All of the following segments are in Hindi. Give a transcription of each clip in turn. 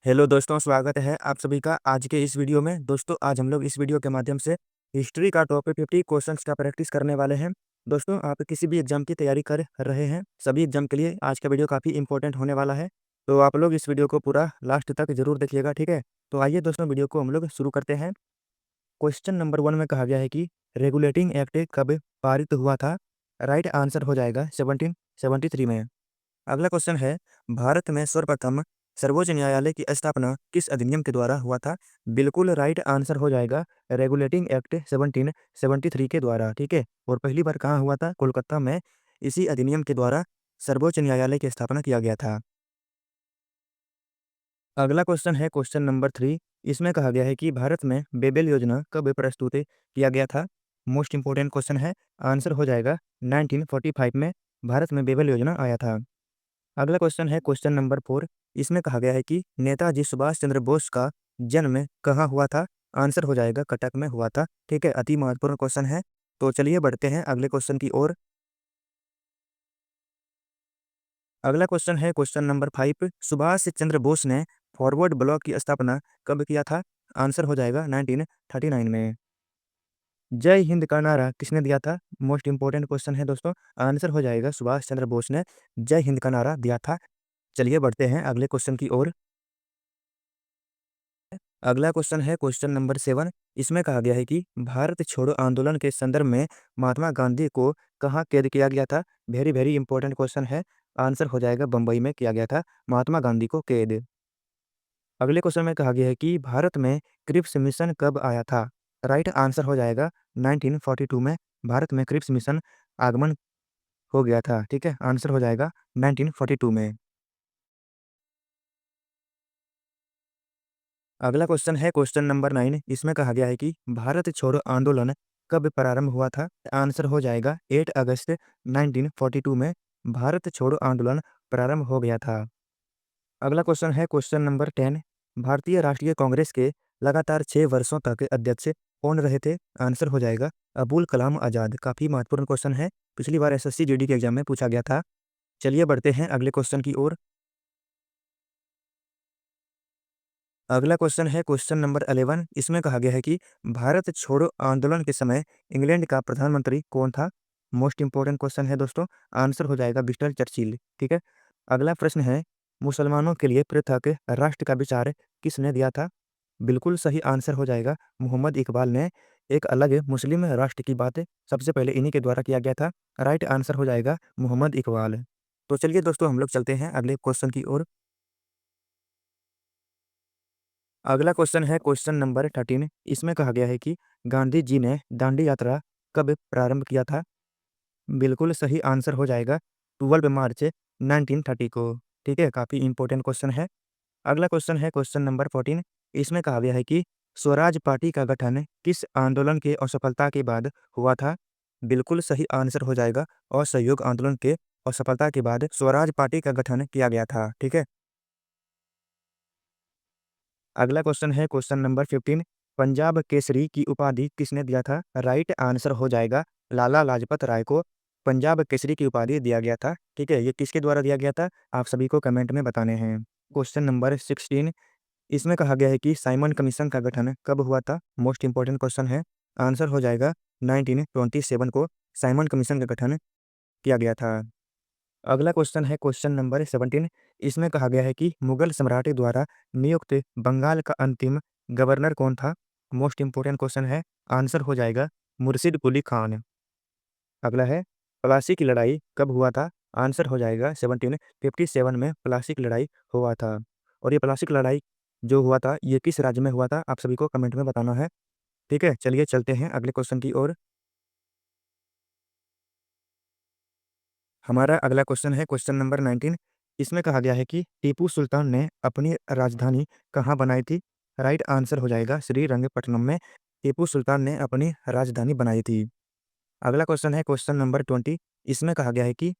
हेलो दोस्तों, स्वागत है आप सभी का आज के इस वीडियो में। दोस्तों, आज हम लोग इस वीडियो के माध्यम से हिस्ट्री का टॉप 50 क्वेश्चंस का प्रैक्टिस करने वाले हैं। दोस्तों, आप किसी भी एग्जाम की तैयारी कर रहे हैं, सभी एग्जाम के लिए आज का वीडियो काफ़ी इंपॉर्टेंट होने वाला है। तो आप लोग इस वीडियो को पूरा लास्ट तक जरूर देखिएगा, ठीक है। तो आइए दोस्तों, वीडियो को हम लोग शुरू करते हैं। क्वेश्चन नंबर 1 में कहा गया है कि रेगुलेटिंग एक्ट कब पारित हुआ था। राइट आंसर हो जाएगा 1773 में। अगला क्वेश्चन है, भारत में सर्वप्रथम सर्वोच्च न्यायालय की स्थापना किस अधिनियम के द्वारा हुआ था। बिल्कुल राइट आंसर हो जाएगा रेगुलेटिंग एक्ट 1773 के द्वारा, ठीक है। और पहली बार कहाँ हुआ था? कोलकाता में इसी अधिनियम के द्वारा सर्वोच्च न्यायालय की स्थापना किया गया था। अगला क्वेश्चन है क्वेश्चन नंबर 3। इसमें कहा गया है कि भारत में बेबेल योजना कब प्रस्तुत किया गया था। मोस्ट इंपोर्टेंट क्वेश्चन है। आंसर हो जाएगा 1945 में भारत में बेबेल योजना आया था। अगला क्वेश्चन है क्वेश्चन नंबर 4। इसमें कहा गया है कि नेताजी सुभाष चंद्र बोस का जन्म कहाँ हुआ था। आंसर हो जाएगा कटक में हुआ था, ठीक है। अति महत्वपूर्ण क्वेश्चन है। तो चलिए बढ़ते हैं अगले क्वेश्चन की ओर। अगला क्वेश्चन है क्वेश्चन नंबर 5। सुभाष चंद्र बोस ने फॉरवर्ड ब्लॉक की स्थापना कब किया था। आंसर हो जाएगा 1939 में। जय हिंद का नारा किसने दिया था? मोस्ट इंपोर्टेंट क्वेश्चन है दोस्तों। आंसर हो जाएगा सुभाष चंद्र बोस ने जय हिंद का नारा दिया था। चलिए बढ़ते हैं अगले क्वेश्चन की ओर। अगला क्वेश्चन है क्वेश्चन नंबर 7। इसमें कहा गया है कि भारत छोड़ो आंदोलन के संदर्भ में महात्मा गांधी को कहाँ कैद किया गया था। वेरी वेरी इंपॉर्टेंट क्वेश्चन है। आंसर हो जाएगा बम्बई में किया गया था महात्मा गांधी को कैद। अगले क्वेश्चन में कहा गया है कि भारत में क्रिप्स मिशन कब आया था। राइट आंसर हो जाएगा 1942 में भारत में क्रिप्स मिशन आगमन हो गया था, ठीक है। आंसर हो जाएगा 1942 में। अगला क्वेश्चन है क्वेश्चन नंबर 9। इसमें कहा गया है कि भारत छोड़ो आंदोलन कब प्रारंभ हुआ था। आंसर हो जाएगा 8 अगस्त 1942 में भारत छोड़ो आंदोलन प्रारंभ हो गया था। अगला क्वेश्चन है क्वेश्चन नंबर 10। भारतीय राष्ट्रीय कांग्रेस के लगातार 6 वर्षों तक अध्यक्ष कौन रहे थे। आंसर हो जाएगा अबुल कलाम आजाद। काफी महत्वपूर्ण क्वेश्चन है, पिछली बार एसएससी जीडी के एग्जाम में पूछा गया था। चलिए बढ़ते हैं अगले क्वेश्चन की ओर। अगला क्वेश्चन है क्वेश्चन नंबर 11। इसमें कहा गया है कि भारत छोड़ो आंदोलन के समय इंग्लैंड का प्रधानमंत्री कौन था। मोस्ट इंपोर्टेंट क्वेश्चन है दोस्तों। आंसर हो जाएगा विंस्टन चर्चिल, ठीक है। अगला प्रश्न है, मुसलमानों के लिए पृथक राष्ट्र का विचार किसने दिया था। बिल्कुल सही आंसर हो जाएगा मोहम्मद इकबाल ने एक अलग मुस्लिम राष्ट्र की बात सबसे पहले इन्हीं के द्वारा किया गया था। राइट आंसर हो जाएगा मोहम्मद इकबाल। तो चलिए दोस्तों, हम लोग चलते हैं अगले क्वेश्चन की ओर। अगला क्वेश्चन है क्वेश्चन नंबर 13। इसमें कहा गया है कि गांधी जी ने दांडी यात्रा कब प्रारंभ किया था। बिल्कुल सही आंसर हो जाएगा 12 मार्च 1930 को, ठीक है। काफ़ी इंपॉर्टेंट क्वेश्चन है। अगला क्वेश्चन है क्वेश्चन नंबर 14। इसमें कहा गया है कि स्वराज पार्टी का गठन किस आंदोलन के असफलता के बाद हुआ था। बिल्कुल सही आंसर हो जाएगा असहयोग आंदोलन के असफलता के बाद स्वराज पार्टी का गठन किया गया था, ठीक है। अगला क्वेश्चन है क्वेश्चन नंबर 15। पंजाब केसरी की उपाधि किसने दिया था। राइट आंसर हो जाएगा लाला लाजपत राय को पंजाब केसरी की उपाधि दिया गया था, ठीक है। ये किसके द्वारा दिया गया था, आप सभी को कमेंट में बताने हैं। Question number 16। इसमें कहा गया है कि साइमन कमीशन का गठन कब हुआ था। मोस्ट इंपोर्टेंट क्वेश्चन है। आंसर हो जाएगा 1927 को साइमन कमीशन का गठन किया गया था। अगला क्वेश्चन है क्वेश्चन नंबर 17। इसमें कहा गया है कि मुगल सम्राट द्वारा नियुक्त बंगाल का अंतिम गवर्नर कौन था। मोस्ट इंपोर्टेंट क्वेश्चन है। आंसर हो जाएगा मुर्शिद कुली खान। अगला है, प्लासी की लड़ाई कब हुआ था। आंसर हो जाएगा 1757 में प्लासी की लड़ाई हुआ था। और ये प्लासी की लड़ाई जो हुआ था, ये किस राज्य में हुआ था, आप सभी को कमेंट में बताना है, ठीक है। चलिए चलते हैं अगले क्वेश्चन की ओर। हमारा अगला क्वेश्चन है क्वेश्चन नंबर 19। इसमें कहा गया है कि टीपू सुल्तान ने अपनी राजधानी कहाँ बनाई थी। राइट आंसर हो जाएगा श्रीरंगपट्टनम में टीपू सुल्तान ने अपनी राजधानी बनाई थी। अगला क्वेश्चन है क्वेश्चन नंबर 20। इसमें कहा गया है कि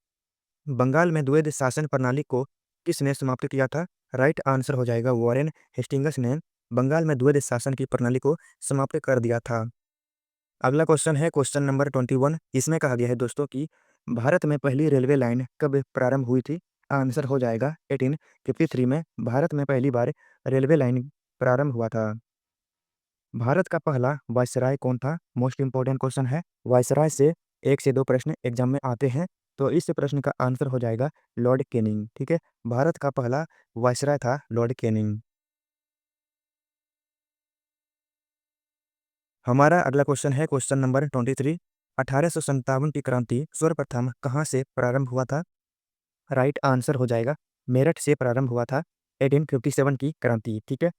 बंगाल में द्वैध शासन प्रणाली को किसने समाप्त किया था। राइट आंसर हो जाएगा वॉरेन हेस्टिंग्स ने बंगाल में द्वैध शासन की प्रणाली को समाप्त कर दिया था। अगला क्वेश्चन है क्वेश्चन नंबर 21। इसमें कहा गया है दोस्तों कि भारत में पहली रेलवे लाइन कब प्रारंभ हुई थी। आंसर हो जाएगा 1853 में भारत में पहली बार रेलवे लाइन प्रारंभ हुआ था। भारत का पहला वायसराय कौन था? मोस्ट इंपॉर्टेंट क्वेश्चन है। वायसराय से 1 से 2 प्रश्न एग्जाम में आते हैं, तो इस प्रश्न का आंसर हो जाएगा लॉर्ड कैनिंग। ठीक है, भारत का पहला वायसराय था लॉर्ड कैनिंग। हमारा अगला क्वेश्चन है क्वेश्चन नंबर 23। 1857 की क्रांति सर्वप्रथम कहाँ से प्रारंभ हुआ था? राइट आंसर हो जाएगा मेरठ से प्रारंभ हुआ था 1857 की क्रांति। ठीक है,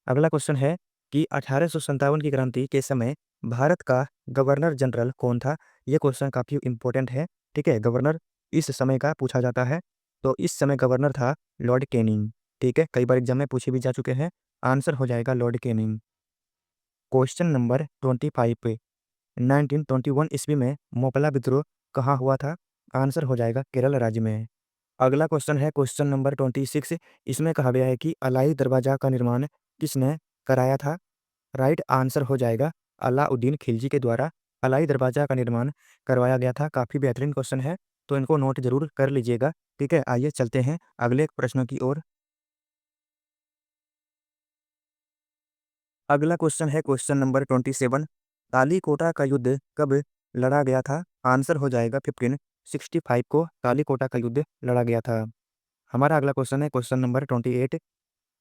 अगला क्वेश्चन है कि 1857 की क्रांति के समय भारत का गवर्नर जनरल कौन था? ये क्वेश्चन काफ़ी इंपॉर्टेंट है। ठीक है, गवर्नर इस समय का पूछा जाता है, तो इस समय गवर्नर था लॉर्ड कैनिंग। ठीक है, कई बार एग्जाम में पूछे भी जा चुके हैं। आंसर हो जाएगा लॉर्ड कैनिंग। क्वेश्चन नंबर 25 पे 1921 ईस्वी में मोपला विद्रोह कहाँ हुआ था? आंसर हो जाएगा केरल राज्य में। अगला क्वेश्चन है क्वेश्चन नंबर 26। इसमें कहा गया है कि अलाई दरवाजा का निर्माण किसने कराया था? राइट आंसर हो जाएगा अलाउद्दीन खिलजी के द्वारा अलाई दरवाजा का निर्माण करवाया गया था। काफ़ी बेहतरीन क्वेश्चन है, तो इनको नोट जरूर कर लीजिएगा। ठीक है, आइए चलते हैं अगले प्रश्नों की ओर। अगला क्वेश्चन है क्वेश्चन नंबर 27। तालीकोटा का युद्ध कब लड़ा गया था? आंसर हो जाएगा 1565 को तालीकोटा का युद्ध लड़ा गया था। हमारा अगला क्वेश्चन है क्वेश्चन नंबर 28।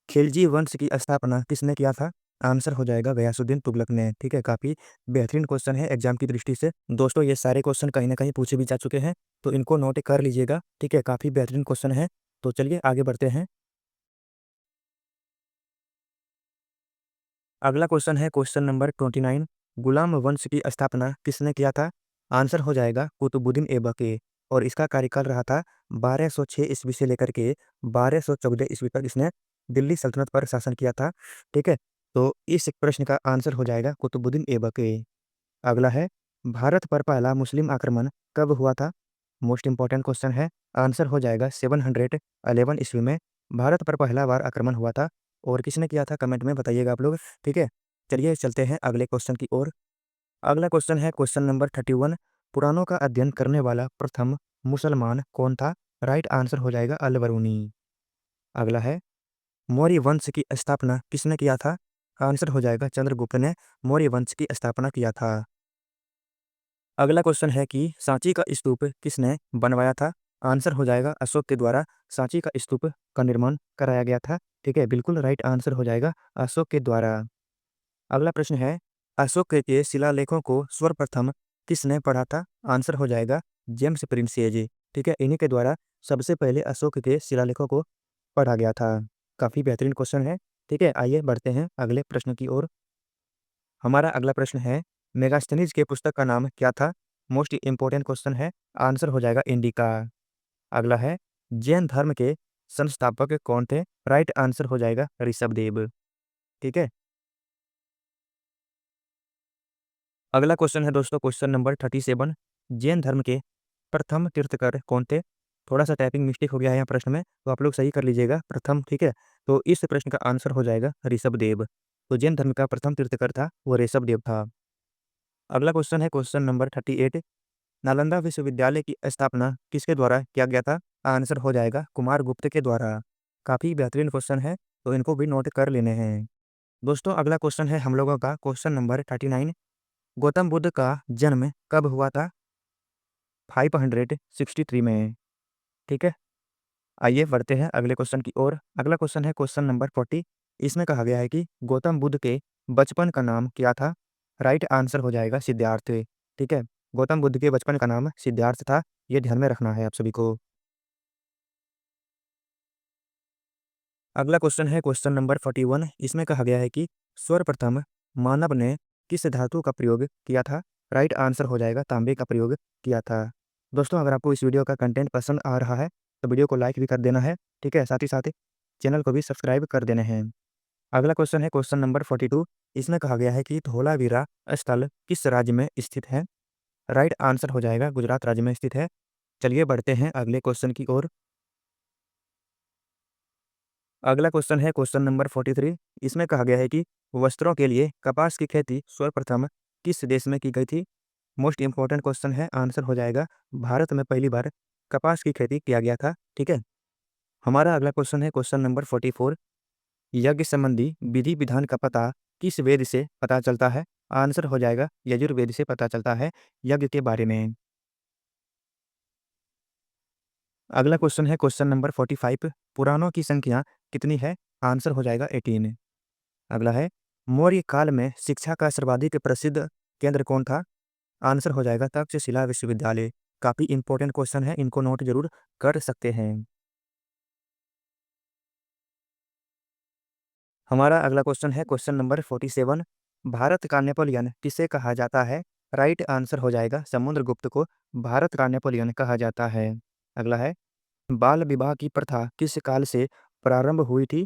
खिलजी वंश की स्थापना किसने किया था? आंसर हो जाएगा गयासुद्दीन तुगलक ने। ठीक है, काफ़ी बेहतरीन क्वेश्चन है एग्जाम की दृष्टि से। दोस्तों, ये सारे क्वेश्चन कहीं ना कहीं पूछे भी जा चुके हैं, तो इनको नोट कर लीजिएगा। ठीक है, काफ़ी बेहतरीन क्वेश्चन है, तो चलिए आगे बढ़ते हैं। अगला क्वेश्चन है क्वेश्चन नंबर 29। गुलाम वंश की स्थापना किसने किया था? आंसर हो जाएगा कुतुबुद्दीन ऐबक। और इसका कार्यकाल रहा था 1206 ईस्वी से लेकर के 1214 ईस्वी तक इसने दिल्ली सल्तनत पर शासन किया था। ठीक है, तो इस प्रश्न का आंसर हो जाएगा कुतुबुद्दीन ऐबक। अगला है भारत पर पहला मुस्लिम आक्रमण कब हुआ था? मोस्ट इंपॉर्टेंट क्वेश्चन है। आंसर हो जाएगा 711 ईस्वी में भारत पर पहला बार आक्रमण हुआ था। और किसने किया था कमेंट में बताइएगा आप लोग। ठीक है, चलिए चलते हैं अगले क्वेश्चन की ओर। अगला क्वेश्चन है क्वेश्चन नंबर 31। पुराणों का अध्ययन करने वाला प्रथम मुसलमान कौन था? राइट आंसर हो जाएगा अल बरूनी। अगला है मौर्य वंश की स्थापना किसने किया था? आंसर हो जाएगा चंद्रगुप्त ने मौर्य वंश की स्थापना किया था। अगला क्वेश्चन है कि सांची का स्तूप किसने बनवाया था? आंसर हो जाएगा अशोक के द्वारा सांची का स्तूप का निर्माण कराया गया था। ठीक है, बिल्कुल राइट आंसर हो जाएगा अशोक के द्वारा। अगला प्रश्न है अशोक के शिलालेखों को सर्वप्रथम किसने पढ़ा था? आंसर हो जाएगा जेम्स प्रिंसेज। ठीक है, इन्हीं के द्वारा सबसे पहले अशोक के शिलालेखों को पढ़ा गया था। काफी बेहतरीन क्वेश्चन है। ठीक है, आइए बढ़ते हैं अगले प्रश्न की ओर। हमारा अगला प्रश्न है मेगास्थनीज के पुस्तक का नाम क्या था? मोस्ट इंपॉर्टेंट क्वेश्चन है। आंसर हो जाएगा इंडिका। अगला है जैन धर्म के संस्थापक कौन थे? राइट आंसर हो जाएगा ऋषभदेव। ठीक है, अगला क्वेश्चन है दोस्तों क्वेश्चन नंबर 37। जैन धर्म के प्रथम तीर्थकर कौन थे? थोड़ा सा टाइपिंग मिस्टेक हो गया है यहाँ प्रश्न में, तो आप लोग सही कर लीजिएगा प्रथम। ठीक है, तो इस प्रश्न का आंसर हो जाएगा ऋषभदेव। तो जैन धर्म का प्रथम तीर्थकर था वो ऋषभदेव था। अगला क्वेश्चन है क्वेश्चन नंबर 38। नालंदा विश्वविद्यालय की स्थापना किसके द्वारा किया गया था? आंसर हो जाएगा कुमार गुप्त के द्वारा। काफ़ी बेहतरीन क्वेश्चन है, तो इनको भी नोट कर लेने हैं। दोस्तों, अगला क्वेश्चन है हम लोगों का क्वेश्चन नंबर 39। गौतम बुद्ध का जन्म कब हुआ था? 563 में। ठीक है, आइए बढ़ते हैं अगले क्वेश्चन की ओर। अगला क्वेश्चन है क्वेश्चन नंबर 40। इसमें कहा गया है कि गौतम बुद्ध के बचपन का नाम क्या था? राइट आंसर हो जाएगा सिद्धार्थ। ठीक है, गौतम बुद्ध के बचपन का नाम सिद्धार्थ था, ये ध्यान में रखना है आप सभी को। अगला क्वेश्चन है क्वेश्चन नंबर 41। इसमें कहा गया है कि सर्वप्रथम मानव ने किस धातु का प्रयोग किया था? राइट आंसर हो जाएगा तांबे का प्रयोग किया था। दोस्तों, अगर आपको इस वीडियो का कंटेंट पसंद आ रहा है तो वीडियो को लाइक भी कर देना है। ठीक है, साथ ही साथ चैनल को भी सब्सक्राइब कर देने हैं। अगला क्वेश्चन है क्वेश्चन नंबर 42। इसमें कहा गया है कि धोलावीरा स्थल किस राज्य में स्थित है? राइट आंसर हो जाएगा गुजरात राज्य में स्थित है। चलिए बढ़ते हैं अगले क्वेश्चन की ओर। अगला क्वेश्चन है क्वेश्चन नंबर 43। इसमें कहा गया है कि वस्त्रों के लिए कपास की खेती सर्वप्रथम किस देश में की गई थी? मोस्ट इंपॉर्टेंट क्वेश्चन है। आंसर हो जाएगा भारत में पहली बार कपास की खेती किया गया था। ठीक है, हमारा अगला क्वेश्चन है क्वेश्चन नंबर 44। यज्ञ संबंधी विधि विधान का पता किस वेद से पता चलता है? आंसर हो जाएगा यजुर्वेद से पता चलता है यज्ञ के बारे में। अगला क्वेश्चन है क्वेश्चन नंबर 45। पुराणों की संख्या कितनी है? आंसर हो जाएगा 18। अगला है मौर्य काल में शिक्षा का सर्वाधिक प्रसिद्ध केंद्र कौन था? आंसर हो जाएगा तक्षशिला विश्वविद्यालय। काफी इंपॉर्टेंट क्वेश्चन है, इनको नोट जरूर कर सकते हैं। हमारा अगला क्वेश्चन है क्वेश्चन नंबर 47। भारत का नेपोलियन किसे कहा जाता है? राइट आंसर हो जाएगा समुद्रगुप्त को भारत का नेपोलियन कहा जाता है। अगला है बाल विवाह की प्रथा किस काल से प्रारंभ हुई थी?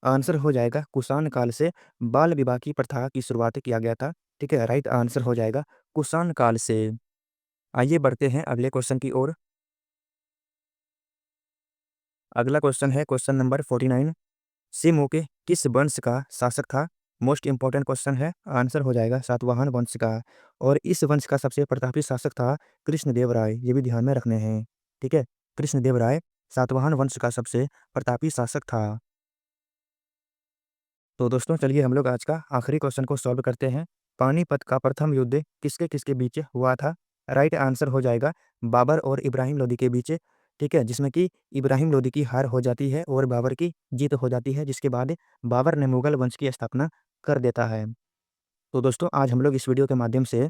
आंसर हो जाएगा कुषाण काल से बाल विवाह की प्रथा की शुरुआत किया गया था। ठीक है, राइट आंसर हो जाएगा कुषाण काल से। आइए बढ़ते हैं अगले क्वेश्चन की ओर। अगला क्वेश्चन है क्वेश्चन नंबर 49। सिमुके किस वंश का शासक था? मोस्ट इंपॉर्टेंट क्वेश्चन है, आंसर हो जाएगा सातवाहन वंश का। और इस वंश का सबसे प्रतापी शासक था कृष्णदेव राय, ये भी ध्यान में रखने हैं। ठीक है, कृष्णदेव राय सातवाहन वंश का सबसे प्रतापी शासक था। तो दोस्तों चलिए हम लोग आज का आखिरी क्वेश्चन को सॉल्व करते हैं। पानीपत का प्रथम युद्ध किसके किसके बीच हुआ था? राइट आंसर हो जाएगा बाबर और इब्राहिम लोदी के बीच। ठीक है, जिसमें कि इब्राहिम लोदी की हार हो जाती है और बाबर की जीत हो जाती है, जिसके बाद बाबर ने मुगल वंश की स्थापना कर देता है। तो दोस्तों आज हम लोग इस वीडियो के माध्यम से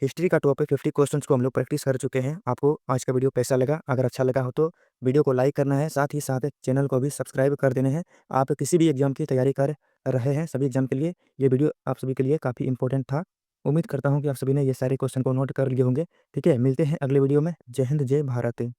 हिस्ट्री का टॉपिक 50 क्वेश्चंस को हम लोग प्रैक्टिस कर चुके हैं। आपको आज का वीडियो कैसा लगा? अगर अच्छा लगा हो तो वीडियो को लाइक करना है, साथ ही साथ चैनल को भी सब्सक्राइब कर देने हैं। आप किसी भी एग्जाम की तैयारी कर रहे हैं, सभी एग्जाम के लिए ये वीडियो आप सभी के लिए काफ़ी इंपॉर्टेंट था। उम्मीद करता हूँ कि आप सभी ने ये सारे क्वेश्चन को नोट कर लिए होंगे। ठीक है, मिलते हैं अगले वीडियो में। जय हिंद, जय भारत।